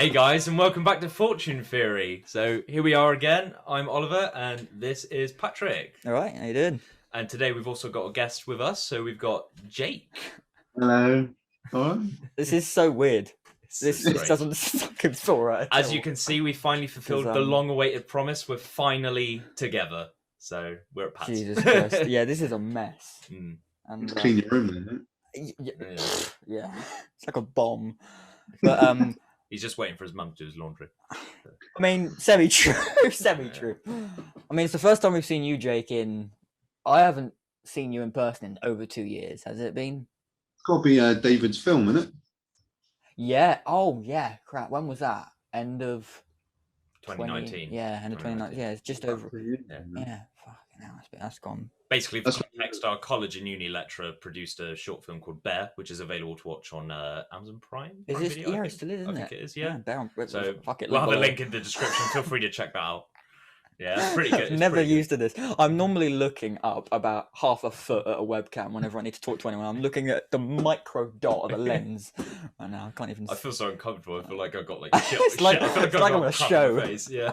Hey guys, and welcome back to Fortune Theory. So here we are again. I'm Oliver, and this is Patrick. All right, how you doing? And today we've also got a guest with us. So we've got Jake. Hello. All right. This is so weird. This Great. doesn't fucking feel right. As you can see, we finally fulfilled the long-awaited promise. We're finally together. So we're at Pat's. Jesus Christ. Yeah, this is a mess. And clean your room, then. Yeah. It's like a bomb. But he's just waiting for his mum to do his laundry. I mean, semi-true. Semi-true. I mean, it's the first time we've seen you, Jake, I haven't seen you in person in over 2 years. Has it been? It's got to be David's film, isn't it? Yeah. Oh, yeah. Crap. When was that? End of 2019. Yeah, end of 2019. Yeah, it's just over. Yeah. Fucking hell. That's gone. Basically, for context, our college and uni lecturer produced a short film called Bear, which is available to watch on Amazon Prime. Is this? Video, yeah, it still is, isn't it? I think it is, yeah. Bear. So fuck it, we'll have a link in the description. Feel free to check that out. Yeah, it's pretty good. Never used to this. I'm normally looking up about half a foot at a webcam whenever I need to talk to anyone. I'm looking at the micro dot of the lens. And now I can't even. I feel so uncomfortable. I feel like I got like. It's like I'm on a show. Yeah.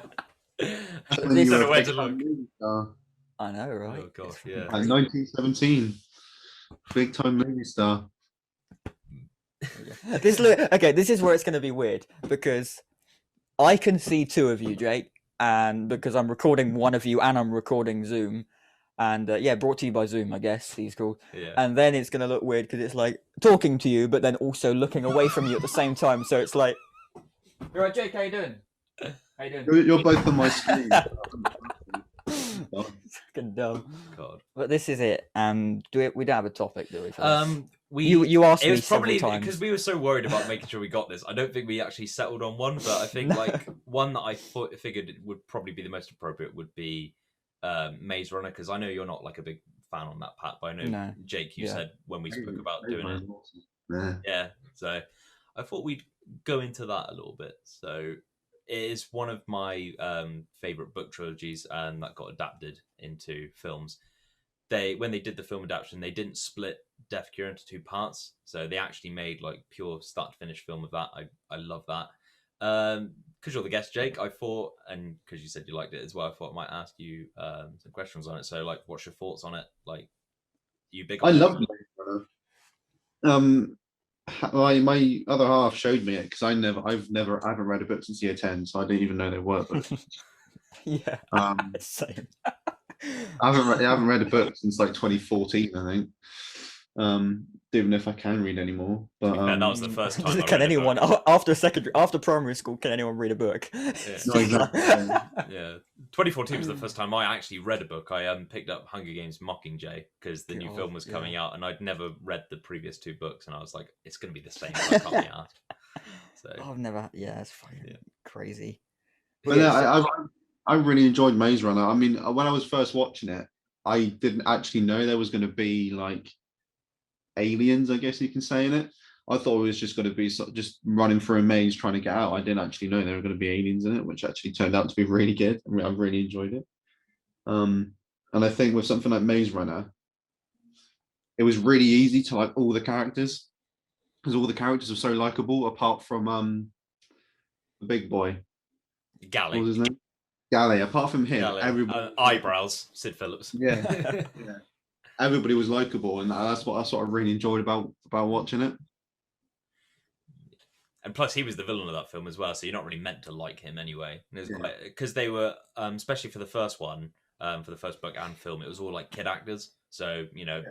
I don't know where to look. I know, right? Oh god, yeah. 1917, big time movie star. This is where it's going to be weird because I can see two of you, Jake, and because I'm recording one of you and I'm recording Zoom, and brought to you by Zoom, I guess he's called. Yeah. And then it's going to look weird because it's like talking to you, but then also looking away from you at the same time. So it's like, you're right, Jake. How you doing? How you doing? You're both on my screen. Fucking dumb. God. But this is it. We don't have a topic, do we? For you asked me. It was probably because we were so worried about making sure we got this. I don't think we actually settled on one, but I think like one that I figured would probably be the most appropriate would be Maze Runner, because I know you're not like a big fan on that, Pat, but I know Jake, you said when we spoke about doing it. Yeah. So I thought we'd go into that a little bit. So it is one of my favorite book trilogies, and that got adapted into films. When they did the film adaptation, they didn't split Death Cure into two parts, so they actually made like pure start to finish film of that. I love that. Because you're the guest, Jake, I thought, and because you said you liked it as well, I thought I might ask you some questions on it. So, like, what's your thoughts on it? Like, you big? I love Maze Runner. My other half showed me it because I haven't read a book since year 10, so I didn't even know there were books. Yeah. Same. I haven't read a book since like 2014, I think. Even if I can read anymore, but that was the first time. Can anyone after primary school? Can anyone read a book? Yeah. No, exactly. Yeah, 2014 was the first time I actually read a book. I picked up Hunger Games: Mockingjay because the new film was coming out, and I'd never read the previous two books, and I was like, it's going to be the same. I can't be asked. So I've never. Yeah, it's fucking crazy. But I really enjoyed Maze Runner. I mean, when I was first watching it, I didn't actually know there was going to be like aliens, I guess you can say, in it. I thought it was just going to be just running through a maze trying to get out. I didn't actually know there were going to be aliens in it, which actually turned out to be really good. I mean, I really enjoyed it. And I think with something like Maze Runner, it was really easy to like all the characters, because all the characters are so likable, apart from the big boy. Gally. What was his name? Gally. Apart from him, everybody eyebrows. Sid Phillips. Yeah. Yeah. Everybody was likable, and that's what I really enjoyed about watching it. And plus, he was the villain of that film as well, so you're not really meant to like him anyway. Because they were, especially for the first one, for the first book and film, it was all like kid actors. So an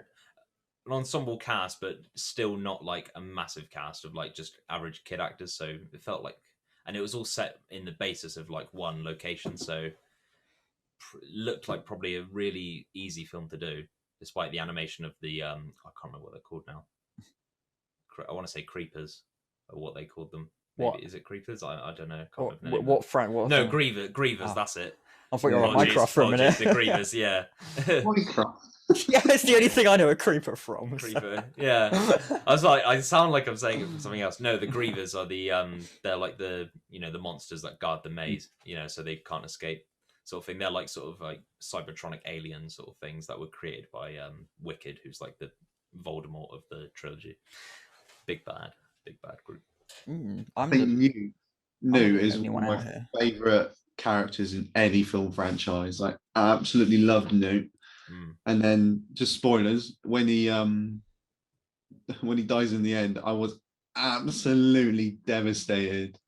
ensemble cast, but still not like a massive cast of like just average kid actors. So it felt like, and it was all set in the basis of like one location, so looked like probably a really easy film to do. Despite the animation of the, I can't remember what they're called now. I want to say creepers, or what they called them. Maybe, is it creepers? I don't know. What Frank? What? No, Grievers. That's it. I thought you were on Minecraft for a minute. The Grievers, yeah. Minecraft. Yeah, it's the only thing I know a creeper from. Creeper, yeah. I was like, I sound like I'm saying it from something else. No, the Grievers are the they're like the the monsters that guard the maze. So they can't escape. Sort of thing. They're like sort of like cybertronic alien sort of things that were created by Wicked, who's like the Voldemort of the trilogy. Big bad group. I think Newt is only one one of out my here. favorite characters in any film franchise. Like, I absolutely loved Newt. Mm. And then, just spoilers, when he dies in the end, I was absolutely devastated.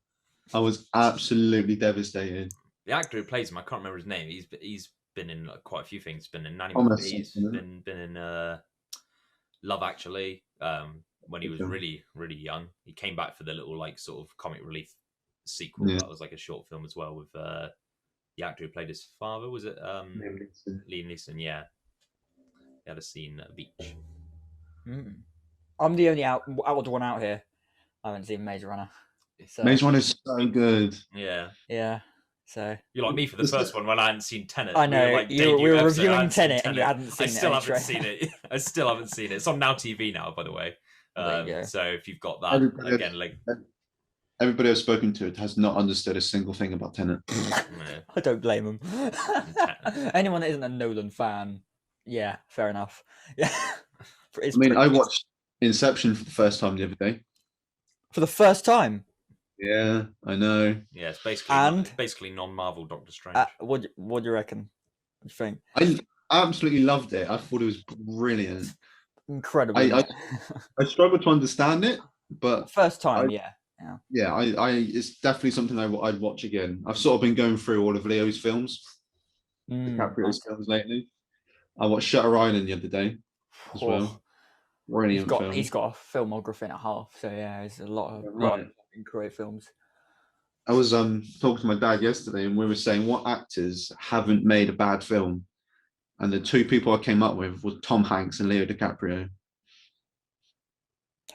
I was absolutely devastated. The actor who plays him, I can't remember his name. He's been in like, quite a few things. Been in Nanny Thomas, McPhee's. Been in Love Actually. When he was really really young, he came back for the little like sort of comic relief sequel yeah. that was like a short film as well with the actor who played his father. Was it Liam Neeson? Yeah, he had a scene at a beach. I'm the only odd one out here. I haven't seen Maze Runner. So Maze Runner is so good. Yeah. So You're like me for the first one when I hadn't seen Tenet. I know, we were like we were episode, reviewing Tenet and you hadn't seen I it, still any haven't seen it. I still haven't seen it. It's on Now TV now, by the way. There you go. So if you've got that Everybody, again, like everybody I've spoken to has not understood a single thing about Tenet. I don't blame them. Anyone that isn't a Nolan fan, yeah, fair enough. Yeah, I mean, I watched Inception for the first time the other day. for the first time. Yeah, I know. Yeah, it's basically And basically non-Marvel Doctor Strange. what do you reckon? What do you think? I absolutely loved it. I thought it was brilliant. Incredible. I struggled to understand it, but first time, it's definitely something I'd watch again. I've sort of been going through all of Leo's films, DiCaprio's films lately. I watched Shutter Island the other day as well. Brilliant film. He's got a filmography and a half, so yeah, it's a lot of great films. I was talking to my dad yesterday, and we were saying what actors haven't made a bad film, and the two people I came up with were Tom Hanks and Leo DiCaprio.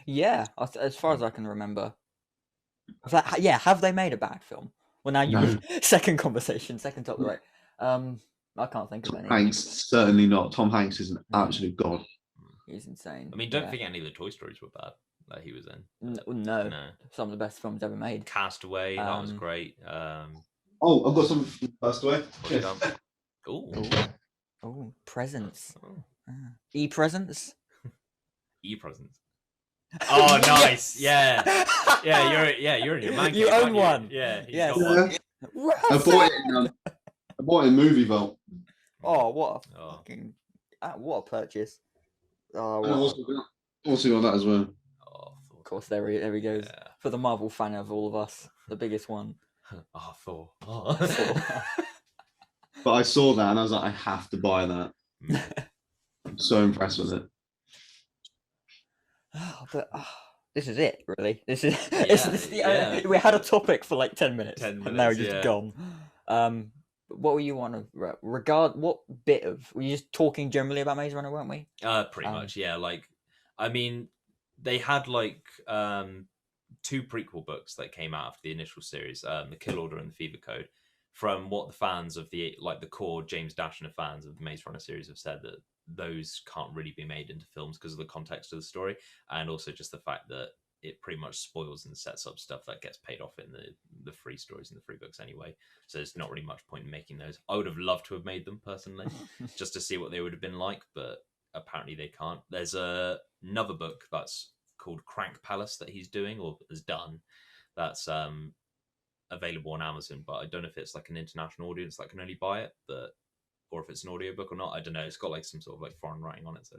Yeah, as far as I can remember. Have they made a bad film? Well, now you second conversation, second top right. I can't think of any. Hanks, certainly not. Tom Hanks is an absolute god. He's insane. I mean, don't think any of the Toy Stories were bad that he was in. No. Some of the best films ever made. Castaway, that was great. Oh, I've got some Castaway. Oh, presents. E-presents. E-presents. Oh, nice. Yeah. You're in your man. You own one. Yeah. Yes. Got one. I bought it in Movie Vault. Oh, what a fucking what a purchase. Oh, also got that as well. Of course, there he goes. Yeah. For the Marvel fan of all of us, the biggest one. Thor. But I saw that and I was like, I have to buy that. I'm so impressed with it. This is it, really. This is we had a topic for like 10 minutes. And now we're just gone. What were you on what bit of were you just talking generally about Maze Runner, weren't we? Pretty much, yeah. Like, I mean, they had like 2 prequel books that came out after the initial series, The Kill Order and The Fever Code. From what the fans of the core James Dashner fans of the Maze Runner series have said, that those can't really be made into films because of the context of the story, and also just the fact that it pretty much spoils and sets up stuff that gets paid off in the free stories and the free books anyway. So there's not really much point in making those. I would have loved to have made them personally, just to see what they would have been like, but apparently they can't. There's another book that's called Crank Palace that he's doing or has done. That's available on Amazon, but I don't know if it's like an international audience that can only buy it, or if it's an audiobook or not. I don't know. It's got like some sort of like foreign writing on it, so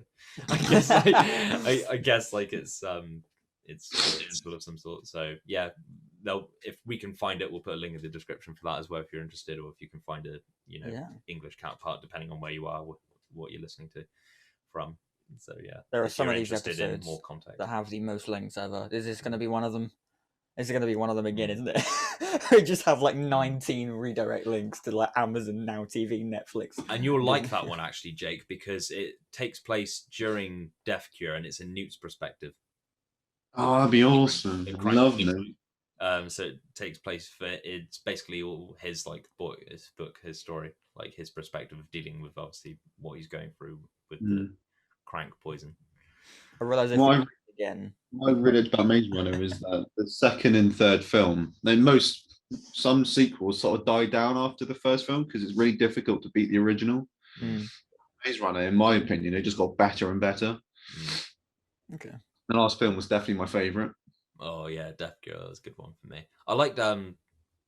I guess I guess like it's digital of some sort. So yeah, if we can find it, we'll put a link in the description for that as well if you're interested, or if you can find a English counterpart depending on where you are, what you're listening to from. So yeah, there are some of these episodes more context that have the most links ever. Is this going to be one of them? Is it going to be one of them again, isn't it? We just have like 19 redirect links to like Amazon, Now TV, Netflix. And you'll like that one actually, Jake, because it takes place during Death Cure and it's in Newt's perspective. Oh, that'd be awesome. Love Newt. So it takes place it's basically all his like his story, like his perspective of dealing with obviously what he's going through with the crank poison. I realise again. My really about Maze Runner is that the second and third film, some sequels sort of die down after the first film because it's really difficult to beat the original. Maze Runner, in my opinion, it just got better and better. Okay. The last film was definitely my favourite. Oh yeah, Death Cure was a good one for me. I liked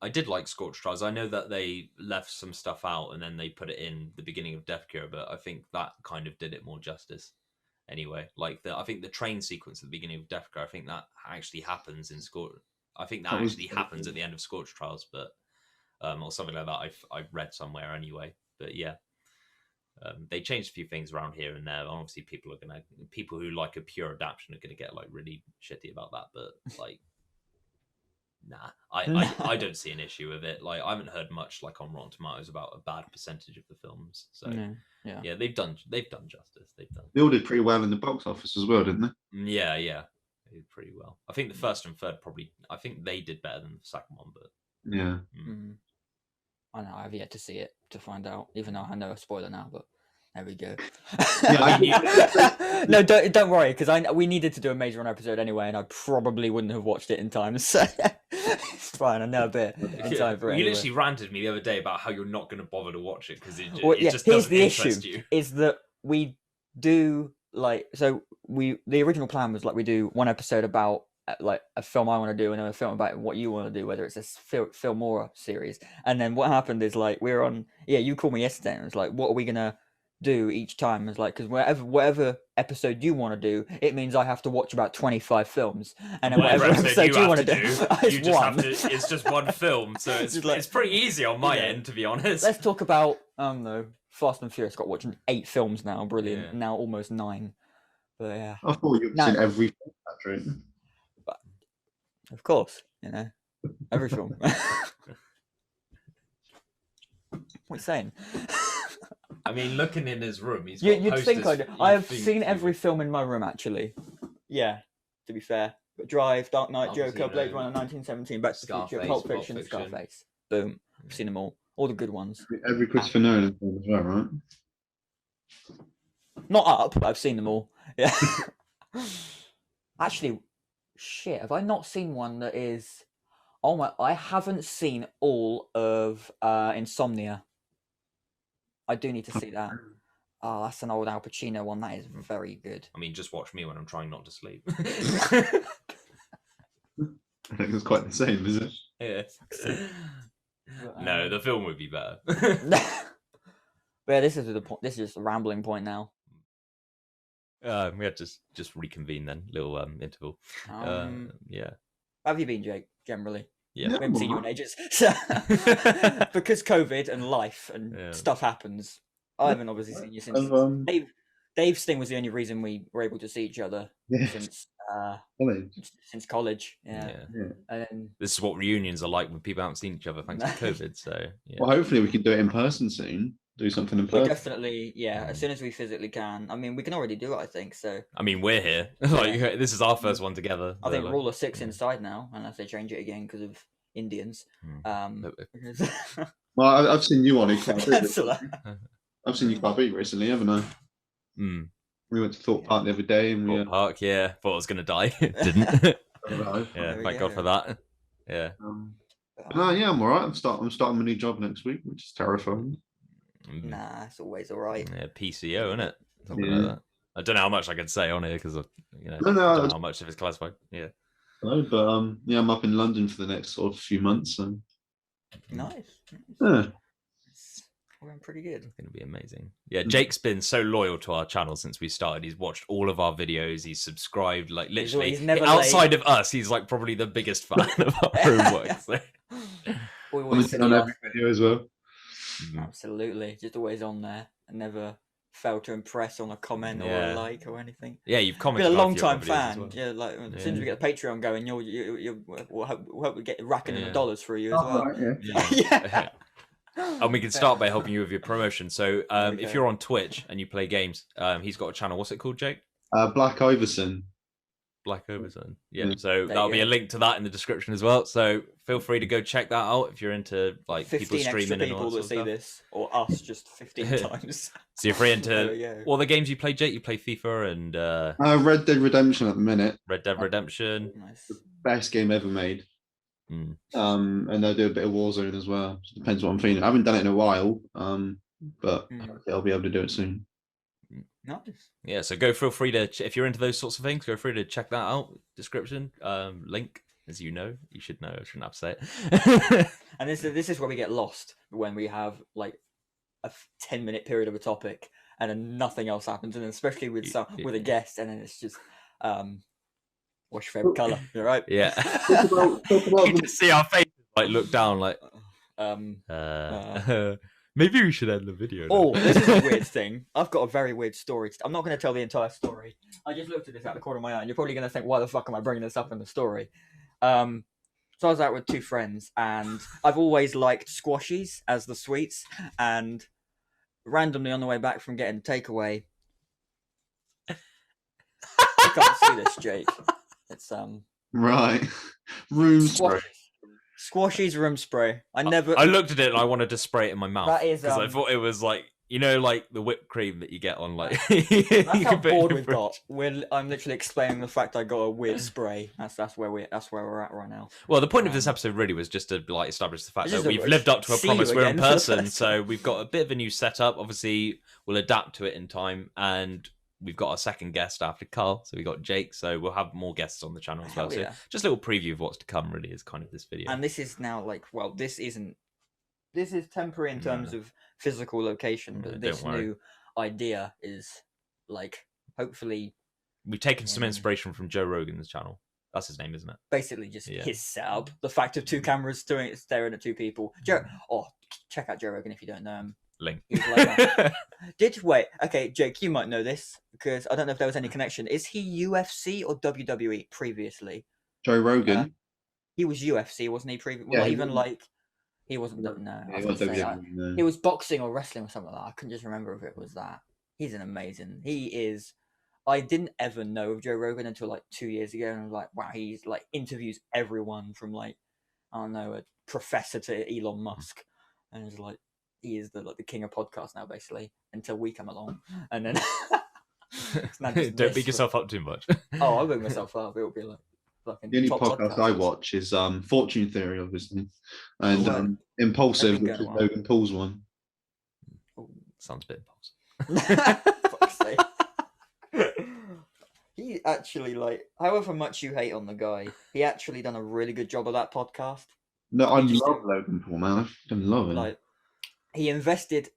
I did like Scorched Trials. I know that they left some stuff out and then they put it in the beginning of Death Cure, but I think that kind of did it more justice. Anyway, like I think the train sequence at the beginning of Death Cure, I think that actually happens in Scorch. I think that actually happens at the end of Scorched Trials, but or something like that. I've read somewhere anyway. But yeah, they changed a few things around here and there. Obviously, people who like a pure adaptation are gonna get like really shitty about that. But like, nah, I don't see an issue with it. Like, I haven't heard much like on Rotten Tomatoes about a bad percentage of the films. So yeah, they've done justice. They all did pretty well in the box office as well, didn't they? Yeah, they did pretty well. I think the first and third probably. I think they did better than the second one, but yeah. I know I've yet to see it to find out, even though I know a spoiler now. But there we go. No, don't worry, because we needed to do a Maze Runner episode anyway, and I probably wouldn't have watched it in time. So it's fine. I know a bit in time for it. You literally ranted me the other day about how you're not going to bother to watch it because it just here's doesn't the interest issue: you. is that we do the original plan was like we do one episode about like a film I want to do and then a film about what you want to do, whether it's a Filmora series. And then what happened is like we're on. Yeah, you called me yesterday and it was like, what are we gonna do each time? It's like, because whatever episode you want to do, it means I have to watch about 25 films, and then whatever episode you want to do, you just have to. It's just one film, so it's pretty easy on my end, to be honest. Let's talk about no Fast and Furious. Got watching 8 films now, brilliant. Yeah. Now almost 9. But yeah, I thought you'd seen every film, Patrick. But, of course, every film. What are you saying? I mean, looking in his room, he's got you'd think I do. I have seen every film in my room, actually. Yeah, to be fair. But Drive, Dark Knight, Joker, Blade Runner, 1917, Back to the Future, Pulp Fiction, Scarface. Boom. I've seen them all. All the good ones. Every Christopher Nolan film as well, right? Not Up, but I've seen them all. Yeah. Actually, shit, have I not seen one that is... Oh my... I haven't seen all of Insomnia. I do need to see that. Oh, that's an old Al Pacino one. That is very good. I mean, just watch me when I'm trying not to sleep. I think it's quite the same, is it? Yeah. No, the film would be better. But yeah, this is the point. This is just a rambling point now. We had to just reconvene then. Little interval. Yeah. How have you been, Jake? Generally. Yeah. We haven't seen you in ages. Because COVID and life and stuff happens. I haven't obviously seen you since Dave's thing was the only reason we were able to see each other since college. Yeah. And then, this is what reunions are like when people haven't seen each other thanks to COVID. So yeah. Well, hopefully we can do it in person soon. Do something in person. Definitely, as soon as we physically can. I mean, we can already do it, I think. So. I mean, we're here. Like this is our first one together. I think rule of 6 inside now, unless they change it again because of Indians. Well, I've seen you on it. I've seen you quite a bit recently, haven't I? Mm. We went to Thorpe Park the other day, and Thorpe Park, yeah. Thought I was going to die, didn't. Yeah, thank God for that. Yeah. Yeah, I'm all right. I'm starting my new job next week, which is terrifying. Nah, it's always all right. Yeah, PCO, isn't it? Something like that. I don't know how much I can say on here because I don't know how much of it's classified. Yeah. No, but I'm up in London for the next sort of few months. So. Nice. Yeah. We're going pretty good. It's going to be amazing. Yeah, Jake's been so loyal to our channel since we started. He's watched all of our videos. He's subscribed, like literally. He's never outside of us, he's like probably the biggest fan of our own work. So. Always on every video as well. Absolutely, just always on there. I never fail to impress on a comment or a like or anything. Yeah, you've commented. Been a long time fan. Well. Yeah, like as soon as we get the Patreon going, we'll hope we get racking in the dollars for you as well. Right, yeah. And we can start by helping you with your promotion. So if you're on Twitch and you play games, he's got a channel. What's it called, Jake? Black Overson. Black Overson. Yeah. So that'll be a link to that in the description as well. So feel free to go check that out if you're into like people streaming and all that see this, or us just 15 times. So you're free into all the games you play, Jake. You play FIFA and Red Dead Redemption at the minute. Red Dead Redemption. Nice. The best game ever made. And I'll do a bit of Warzone as well. It depends what I'm feeling. I haven't done it in a while, but I'll be able to do it soon. Nice. Yeah, so feel free to, if you're into those sorts of things, go free to check that out. Description, link. as you know. You should know. I shouldn't have to say it. And this is where we get lost when we have like a 10-minute period of a topic and then nothing else happens, and especially with a guest, and then it's just what's your favorite color? You're right. Yeah. Talk about You just see our faces like look down like maybe we should end the video. Oh, this is a weird thing. I've got a very weird story. I'm not going to tell the entire story. I just looked at this out the corner of my eye, and you're probably going to think, why the fuck am I bringing this up in the story? So I was out with two friends, and I've always liked squashies as the sweets, and randomly on the way back from getting takeaway, you can't see this, Jake. It's right room spray. Squashies room spray. I looked at it and I wanted to spray it in my mouth. That is because I thought it was like, you know, like the whipped cream that you get on like. That's how bored we've got. I'm literally explaining the fact I got a weird spray. That's where we're at right now. Well, the point of this episode really was just to like establish the fact that we've lived up to a promise. We're in person, so we've got a bit of a new setup. Obviously, we'll adapt to it in time, and we've got our second guest after Carl, so we got Jake. So we'll have more guests on the channel as well. Yeah. So just a little preview of what's to come. Really is kind of this video. And this is now like, well, this is temporary in terms of physical location, but this new idea is like, hopefully, we've taken some inspiration from Joe Rogan's channel. That's his name, isn't it? Basically, just his setup. The fact of two cameras staring at two people. Check out Joe Rogan if you don't know him. Link. Okay, Jake, you might know this because I don't know if there was any connection. Is he UFC or WWE previously? Joe Rogan. He was UFC, wasn't he? Previously, he wasn't. No, he was boxing or wrestling or something like that. I couldn't just remember if it was that. He's an amazing. He is. I didn't ever know of Joe Rogan until like 2 years ago, and I was like, wow, he's like interviews everyone from like, I don't know, a professor to Elon Musk, and it's like, he is the king of podcasts now, basically, until we come along, and then don't big yourself up too much. Oh, I'll big myself up. It'll be like fucking. The only podcast I watch is Fortune Theory, obviously, and Impulsive, which is Logan Paul's one. Sounds a bit impulsive. Fuck's sake. He actually, like, however much you hate on the guy, he actually done a really good job of that podcast. No, I love Logan Paul, man. I fucking love him. Like, he invested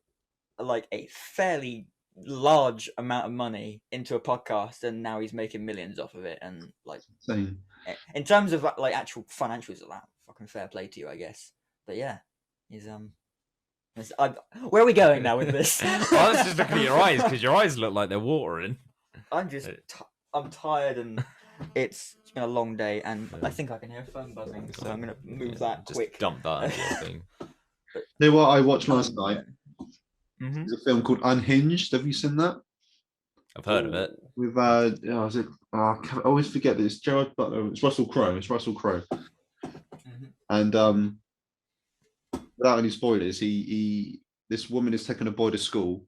like a fairly large amount of money into a podcast, and now he's making millions off of it. And like, Same. In terms of like actual financials of that, fucking fair play to you, I guess. But yeah, he's where are we going now with this? I was just looking at your eyes because your eyes look like they're watering. I'm tired, and it's been a long day, and I think I can hear a phone buzzing, so I'm gonna move that just quick. Dump that into your thing. You know what I watched last night? Mm-hmm. There's a film called Unhinged. Have you seen that? I've heard of it. With I always forget this. Gerard Butler. It's Russell Crowe. Mm-hmm. And without any spoilers, this woman is taking a boy to school,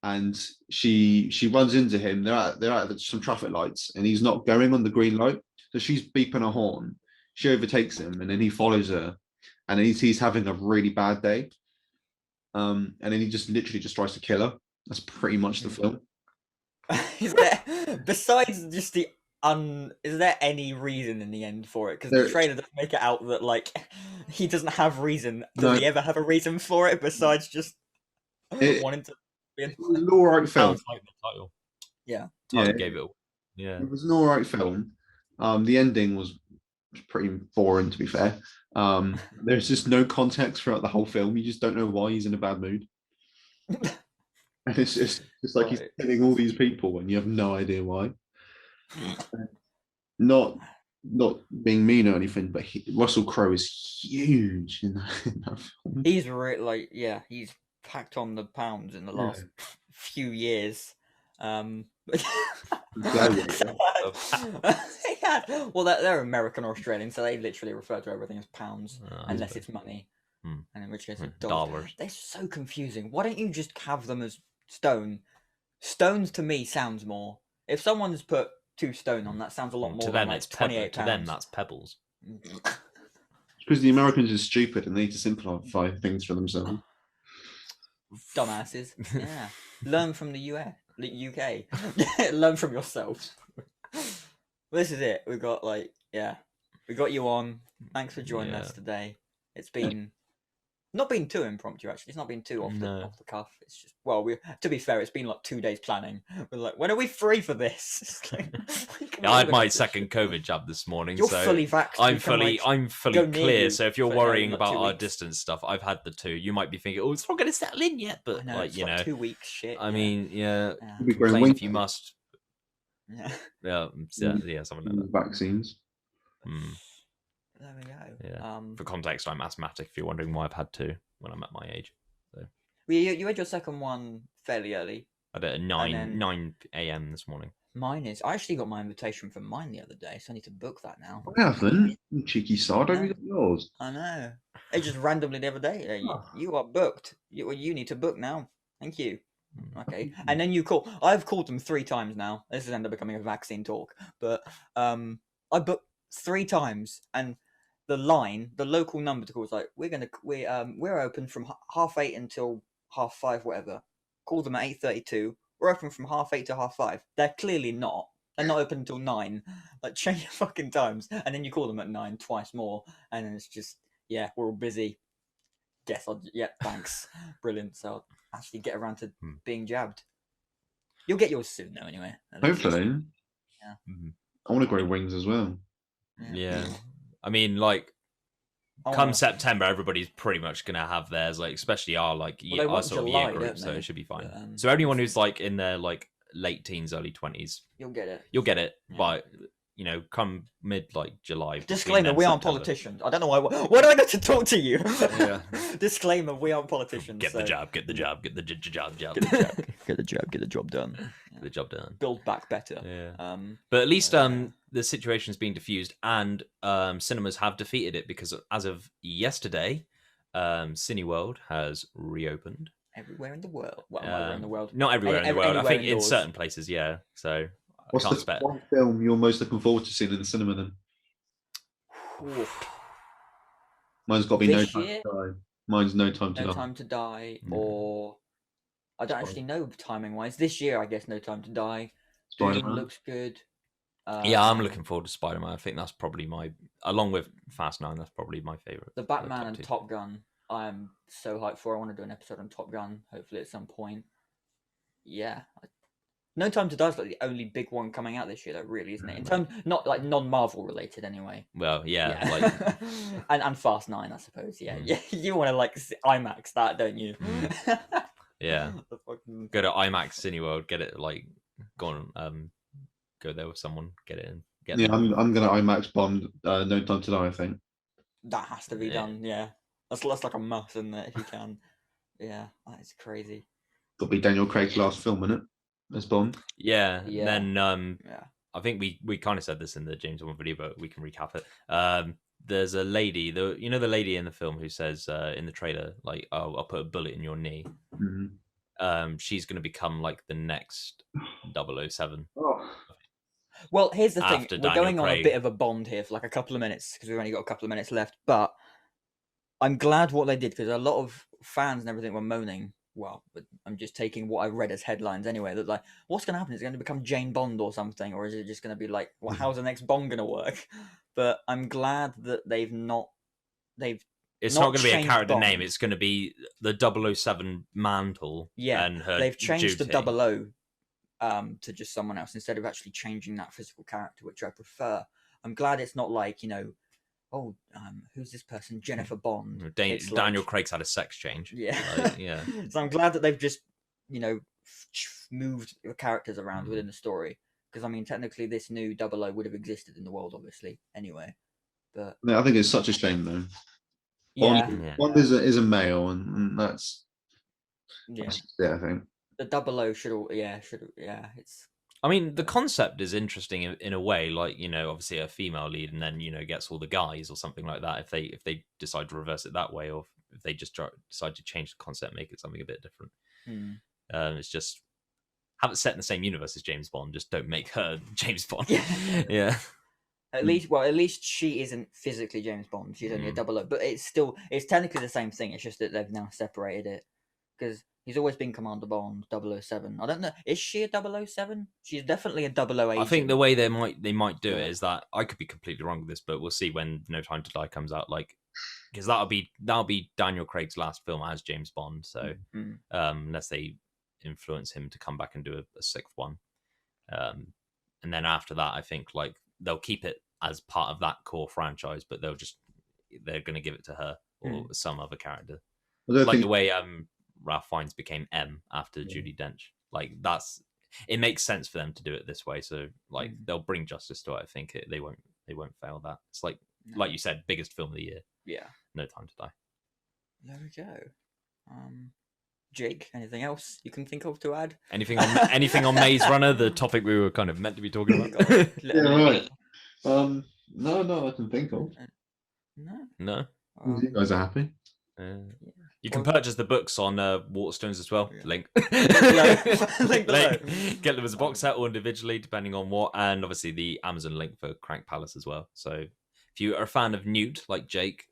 and she runs into him. They're at some traffic lights, and he's not going on the green light, so she's beeping a horn. She overtakes him, and then he follows her, and he's having a really bad day. And then he just literally just tries to kill her. That's pretty much the film. Is there any reason in the end for it? Because the trailer doesn't make it out that like he doesn't have reason. Does he ever have a reason for it besides just wanting to be in? It was an alright film. Like the title. Yeah. Title gave it. Yeah. It was an alright film. The ending was pretty boring, to be fair. There's just no context throughout the whole film. You just don't know why he's in a bad mood. And it's just like he's killing all these people and you have no idea why. Not being mean or anything, but Russell Crowe is huge in that film. He's he's packed on the pounds in the last few years. Well, they're American or Australian, so they literally refer to everything as pounds, unless it's money, and in which case it's dollars. They're so confusing. Why don't you just have them as stone? Stones to me sounds more. If someone's put 2 stone on, that sounds a lot more. To them, like it's £28. To them, that's pebbles. Because the Americans are stupid and they need to simplify things for themselves. Dumbasses. Yeah. Learn from the UK. Learn from yourself. This is it. We've got We got you on. Thanks for joining Yeah. us today. It's been not been too impromptu actually. It's not been too off the cuff. It's just to be fair, it's been like 2 days planning. We're like, when are we free for this? It's like, Yeah, I had my second COVID jab this morning, You're so fully vaxxed. I'm fully go near clear. you So if you're for, worrying like, about 2 our weeks. distance stuff, I've had the 2. You might be thinking, oh, it's not going to settle in yet, but I know, like it's you like know, 2 weeks. Shit. I mean, yeah, You'll be growing complain if wings you must. Yeah. Yeah, something like that. Vaccines. Mm, There we go. yeah. For context, I'm asthmatic. If you're wondering why I've had 2 when I'm at my age, well, you had your second one fairly early. I did at 9 a.m. this morning. Mine is. I actually got my invitation from mine the other day, so I need to book that now. I haven't. You cheeky sod. Have you got yours? I know. It just randomly the other day. You are booked. You need to book now. Thank you. Okay. And then you call. I've called them 3 times now. This has ended up becoming a vaccine talk. But I booked 3 times, and the local number to call was like, we're open from 8:30 until 5:30, whatever. Call them at 8:32. We're open from 8:30 to 5:30. They're clearly not. They're not open until 9. Like, change your fucking times. And then you call them at 9 twice more, and then it's just, yeah, we're all busy. Thanks. Brilliant. So I'll actually get around to being jabbed. You'll get yours soon, though, anyway. Hopefully. Yeah. I want to grow wings as well. Yeah. I mean, like, come September, everybody's pretty much gonna have theirs. Like, especially our our sort of year group, so it should be fine. But, so anyone who's like in their like late teens, early 20s, you'll get it. Yeah. But come mid July. Disclaimer: we aren't politicians. I don't know why. Why do I get to talk to you? Yeah. Disclaimer: we aren't politicians. Get the job. Get the job. Get the job. Get the job. Get the job. Get the job done. Get the job done. Build back better. Yeah. But at least the situation's been diffused, and cinemas have defeated it because as of yesterday, Cineworld has reopened. Everywhere in the world. Well, everywhere in the world. Not everywhere in the world. I think in certain places, yeah. So what's the one film you're most looking forward to seeing in the cinema then? Mine's got to be No Time to Die. Mine's No Time to Die. No Time to Die, or I don't actually know timing wise. This year, I guess No Time to Die. Doom looks good. Yeah, I'm looking forward to Spider-Man. I think that's probably along with Fast 9, that's probably my favorite. The Batman and Top Gun, I'm so hyped for. I want to do an episode on Top Gun, hopefully at some point. Yeah. No Time to Die is like the only big one coming out this year, though, really, isn't it? In terms, not like non-Marvel related, anyway. Well, yeah. and Fast 9, I suppose. Yeah, you want to IMAX that, don't you? Yeah. Go to IMAX Cineworld, get it go on, go there with someone, get it in. I'm gonna IMAX Bond. No Time to Die. I think that has to be done. Yeah, that's like a must, isn't it? If you can. Yeah, that is crazy. It'll be Daniel Craig's last film, isn't it? As Bond. Yeah. Then I think we kind of said this in the James Bond video, but we can recap it. There's a lady, the lady in the film who says in the trailer, like, "Oh, I'll put a bullet in your knee." Mm-hmm. She's going to become like the next 007. Oh. Well, here's the thing: we're going on a Craig. bit of a Bond here for like a couple of minutes because we've only got a couple of minutes left. But I'm glad what they did because a lot of fans and everything were moaning. Well, but I'm just taking what I read as headlines anyway. That like, what's going to happen? Is it going to become Jane Bond or something, or is it just going to be like, well, how's the next Bond going to work? But I'm glad that they've not. It's not going to be a character name. It's going to be the 007 mantle. Yeah, and her. They've changed the 00 to just someone else instead of actually changing that physical character, which I prefer. I'm glad it's not like who's this person? Jennifer Bond. Daniel Craig's had a sex change. Yeah, yeah. So I'm glad that they've just moved the characters around within the story. Because I mean, technically, this new 00 would have existed in the world, obviously, anyway. But I think it's such a shame, though. Bond is a male, and that's I think the 00 should it's. I mean, the concept is interesting in a way, like, obviously a female lead, and then gets all the guys or something like that. If they decide to reverse it that way, or if they just decide to change the concept, make it something a bit different. It's just have it set in the same universe as James Bond. Just don't make her James Bond. Yeah. At least she isn't physically James Bond. She's only a 00, but it's technically the same thing. It's just that they've now separated it because He's always been Commander Bond, 007. I don't know. Is she a 007? She's definitely a 00 agent. I think the way they might do it is that I could be completely wrong with this, but we'll see when No Time to Die comes out. Like, because that'll be Daniel Craig's last film as James Bond. So unless they influence him to come back and do a sixth one, and then after that, I think like they'll keep it as part of that core franchise, but they're going to give it to her or some other character, like the way Ralph Fiennes became M after Judi Dench. Like it makes sense for them to do it this way. So like they'll bring justice to it. I think they won't fail that. It's like you said, biggest film of the year. Yeah. No Time to Die. There we go. Jake, anything else you can think of to add? Anything on Maze Runner, the topic we were kind of meant to be talking about? Yeah, right. No, I can think of. No. You guys are happy? You can purchase the books on Waterstones as well. Link. Link below. Get them as a box set or individually, depending on what, and obviously the Amazon link for Crank Palace as well. So if you are a fan of Newt, like Jake,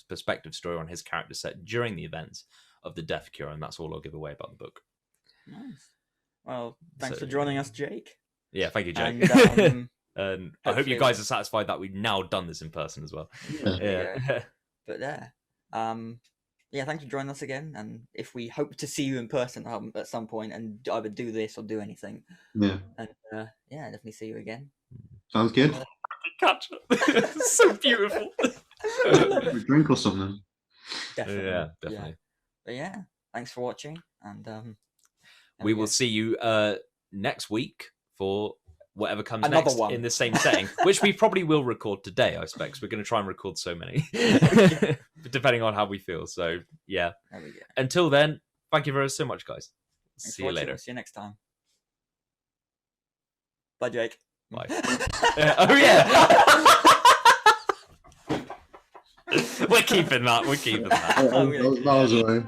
perspective story on his character set during the events of the Death Cure, and that's all I'll give away about the book. Nice. Well, thanks for joining us, Jake. Yeah, thank you, Jake. And I hope you guys are satisfied that we've now done this in person as well. Yeah. But thanks for joining us again. And if we hope to see you in person at some point and either do this or do anything. Yeah. And definitely see you again. Sounds good. Catch up. So beautiful. Drink or something. Definitely. Yeah, definitely. But yeah, thanks for watching. And we will see you next week for whatever comes Another next one. in the same setting, which we probably will record today, I expect. We're going to try and record so many, depending on how we feel. So, yeah. There we go. Until then, thank you very so much, guys. Thanks See you later. See you next time. Bye, Jake. Bye. Oh, yeah. We're keeping that. Miles away.